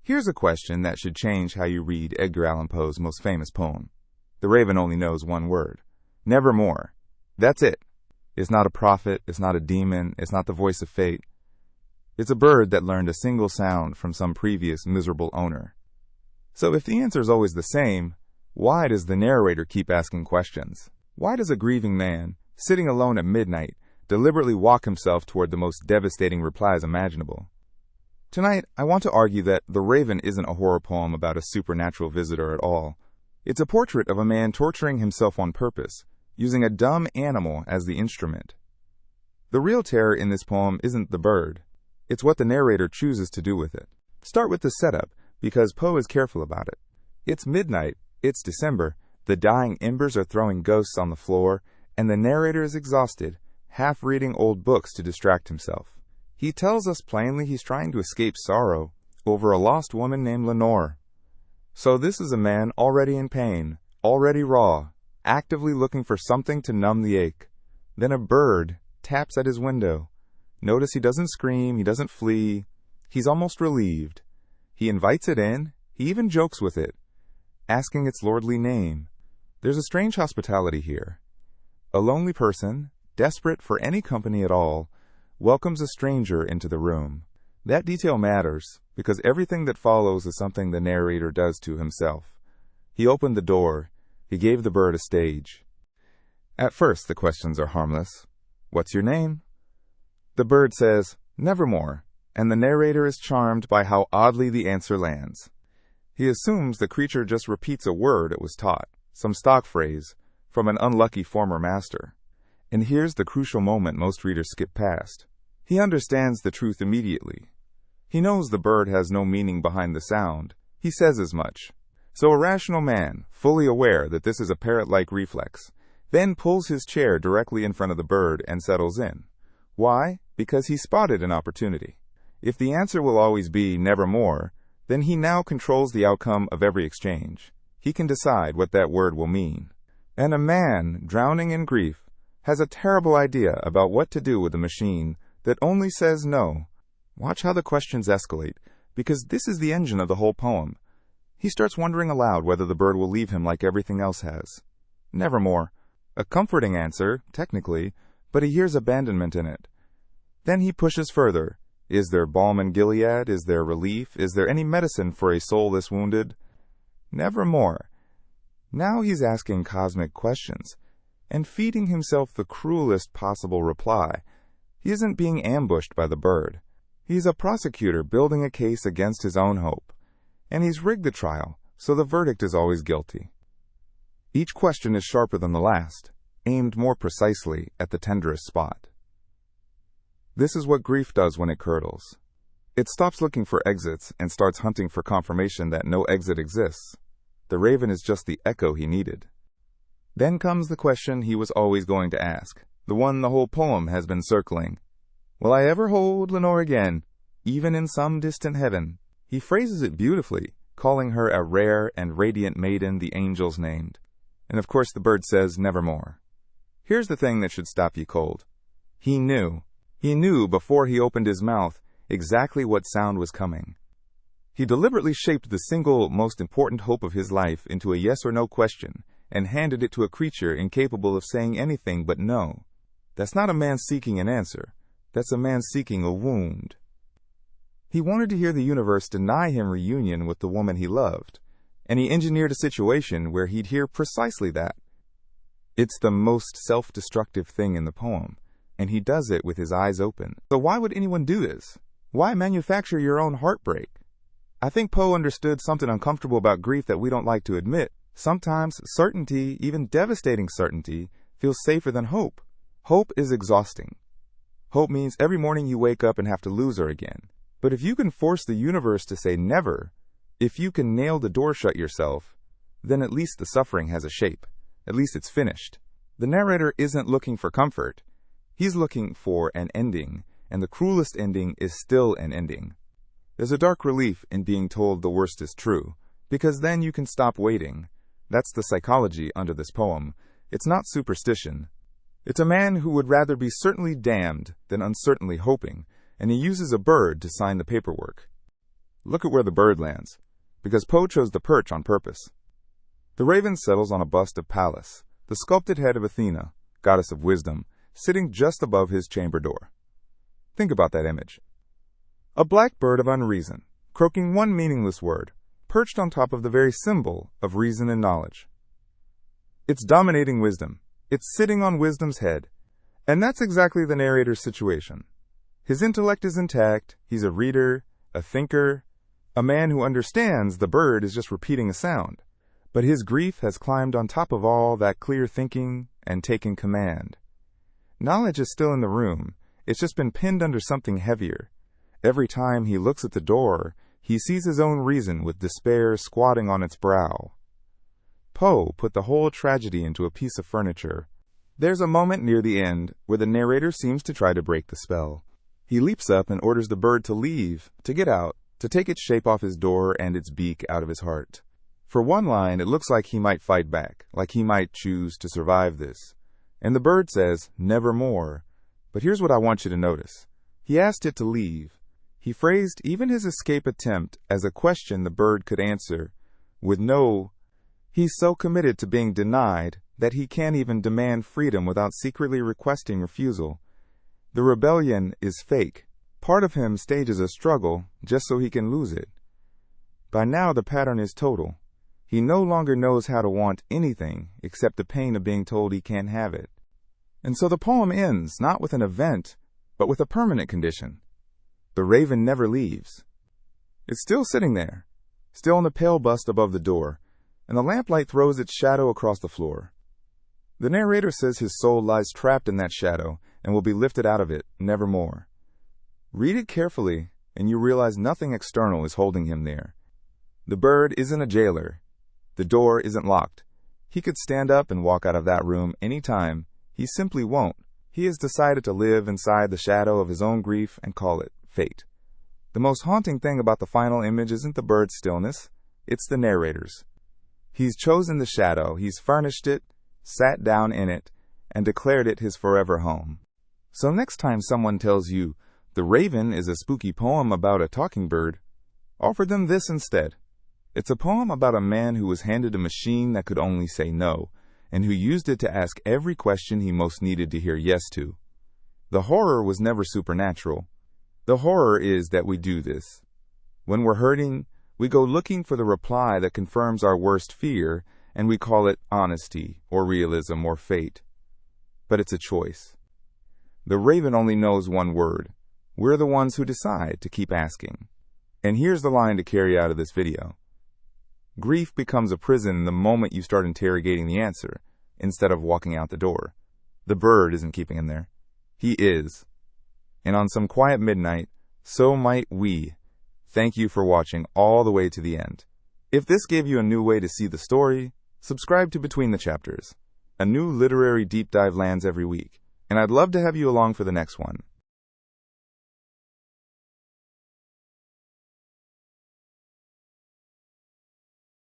Here's a question that should change how you read Edgar Allan Poe's most famous poem. The raven only knows one word. Nevermore. That's it. It's not a prophet, it's not a demon, it's not the voice of fate. It's a bird that learned a single sound from some previous miserable owner. So if the answer is always the same, why does the narrator keep asking questions? Why does a grieving man, sitting alone at midnight, deliberately walk himself toward the most devastating replies imaginable? Tonight, I want to argue that The Raven isn't a horror poem about a supernatural visitor at all. It's a portrait of a man torturing himself on purpose, using a dumb animal as the instrument. The real terror in this poem isn't the bird. It's what the narrator chooses to do with it. Start with the setup, because Poe is careful about it. It's midnight, it's December, the dying embers are throwing ghosts on the floor, and the narrator is exhausted, half reading old books to distract himself. He tells us plainly he's trying to escape sorrow over a lost woman named Lenore. So this is a man already in pain, already raw, actively looking for something to numb the ache. Then a bird taps at his window. Notice he doesn't scream, he doesn't flee. He's almost relieved. He invites it in, he even jokes with it, asking its lordly name. There's a strange hospitality here. A lonely person, desperate for any company at all, welcomes a stranger into the room. That detail matters, because everything that follows is something the narrator does to himself. He opened the door. He gave the bird a stage. At first, the questions are harmless. What's your name? The bird says, Nevermore, and the narrator is charmed by how oddly the answer lands. He assumes the creature just repeats a word it was taught, some stock phrase, from an unlucky former master. And here's the crucial moment most readers skip past. He understands the truth immediately. He knows the bird has no meaning behind the sound. He says as much. So a rational man, fully aware that this is a parrot-like reflex, then pulls his chair directly in front of the bird and settles in. Why? Because he spotted an opportunity. If the answer will always be nevermore, then he now controls the outcome of every exchange. He can decide what that word will mean. And a man, drowning in grief, has a terrible idea about what to do with a machine that only says no. Watch how the questions escalate, because this is the engine of the whole poem. He starts wondering aloud whether the bird will leave him like everything else has. Nevermore. A comforting answer, technically, but he hears abandonment in it. Then he pushes further. Is there balm in Gilead? Is there relief? Is there any medicine for a soul this wounded? Nevermore. Now he's asking cosmic questions, and feeding himself the cruelest possible reply. He isn't being ambushed by the bird. He's a prosecutor building a case against his own hope. And he's rigged the trial, so the verdict is always guilty. Each question is sharper than the last, aimed more precisely at the tenderest spot. This is what grief does when it curdles. It stops looking for exits and starts hunting for confirmation that no exit exists. The raven is just the echo he needed. Then comes the question he was always going to ask, the one the whole poem has been circling. Will I ever hold Lenore again, even in some distant heaven? He phrases it beautifully, calling her a rare and radiant maiden the angels named. And of course the bird says nevermore. Here's the thing that should stop you cold. He knew. He knew before he opened his mouth exactly what sound was coming. He deliberately shaped the single most important hope of his life into a yes or no question and handed it to a creature incapable of saying anything but no. That's not a man seeking an answer. That's a man seeking a wound. He wanted to hear the universe deny him reunion with the woman he loved, and he engineered a situation where he'd hear precisely that. It's the most self-destructive thing in the poem, and he does it with his eyes open. So why would anyone do this? Why manufacture your own heartbreak? I think Poe understood something uncomfortable about grief that we don't like to admit. Sometimes certainty, even devastating certainty, feels safer than hope. Hope is exhausting. Hope means every morning you wake up and have to lose her again. But if you can force the universe to say never, if you can nail the door shut yourself, then at least the suffering has a shape. At least it's finished. The narrator isn't looking for comfort. He's looking for an ending, and the cruelest ending is still an ending. There's a dark relief in being told the worst is true, because then you can stop waiting. That's the psychology under this poem. It's not superstition. It's a man who would rather be certainly damned than uncertainly hoping, and he uses a bird to sign the paperwork. Look at where the bird lands, because Poe chose the perch on purpose. The raven settles on a bust of Pallas, the sculpted head of Athena, goddess of wisdom, sitting just above his chamber door. Think about that image. A black bird of unreason, croaking one meaningless word, perched on top of the very symbol of reason and knowledge. It's dominating wisdom. It's sitting on wisdom's head. And that's exactly the narrator's situation. His intellect is intact, he's a reader, a thinker, a man who understands the bird is just repeating a sound. But his grief has climbed on top of all that clear thinking and taken command. Knowledge is still in the room, it's just been pinned under something heavier. Every time he looks at the door, he sees his own reason with despair squatting on its brow. Poe put the whole tragedy into a piece of furniture. There's a moment near the end where the narrator seems to try to break the spell. He leaps up and orders the bird to leave, to get out, to take its shape off his door and its beak out of his heart. For one line, it looks like he might fight back, like he might choose to survive this. And the bird says, "Nevermore." But here's what I want you to notice. He asked it to leave. He phrased even his escape attempt as a question the bird could answer, with no. He's so committed to being denied that he can't even demand freedom without secretly requesting refusal. The rebellion is fake. Part of him stages a struggle just so he can lose it. By now the pattern is total. He no longer knows how to want anything except the pain of being told he can't have it. And so the poem ends not with an event, but with a permanent condition. The raven never leaves. It's still sitting there, still on the pale bust above the door, and the lamplight throws its shadow across the floor. The narrator says his soul lies trapped in that shadow and will be lifted out of it nevermore. Read it carefully, and you realize nothing external is holding him there. The bird isn't a jailer. The door isn't locked. He could stand up and walk out of that room any time. He simply won't. He has decided to live inside the shadow of his own grief and call it fate. The most haunting thing about the final image isn't the bird's stillness, it's the narrator's. He's chosen the shadow, he's furnished it, sat down in it, and declared it his forever home. So next time someone tells you, "The Raven" is a spooky poem about a talking bird, offer them this instead. It's a poem about a man who was handed a machine that could only say no, and who used it to ask every question he most needed to hear yes to. The horror was never supernatural. The horror is that we do this. When we're hurting, we go looking for the reply that confirms our worst fear, and we call it honesty, or realism, or fate. But it's a choice. The raven only knows one word. We're the ones who decide to keep asking. And here's the line to carry out of this video. Grief becomes a prison the moment you start interrogating the answer, instead of walking out the door. The bird isn't keeping him there. He is. And on some quiet midnight, so might we. Thank you for watching all the way to the end. If this gave you a new way to see the story, subscribe to Between the Chapters. A new literary deep dive lands every week, and I'd love to have you along for the next one.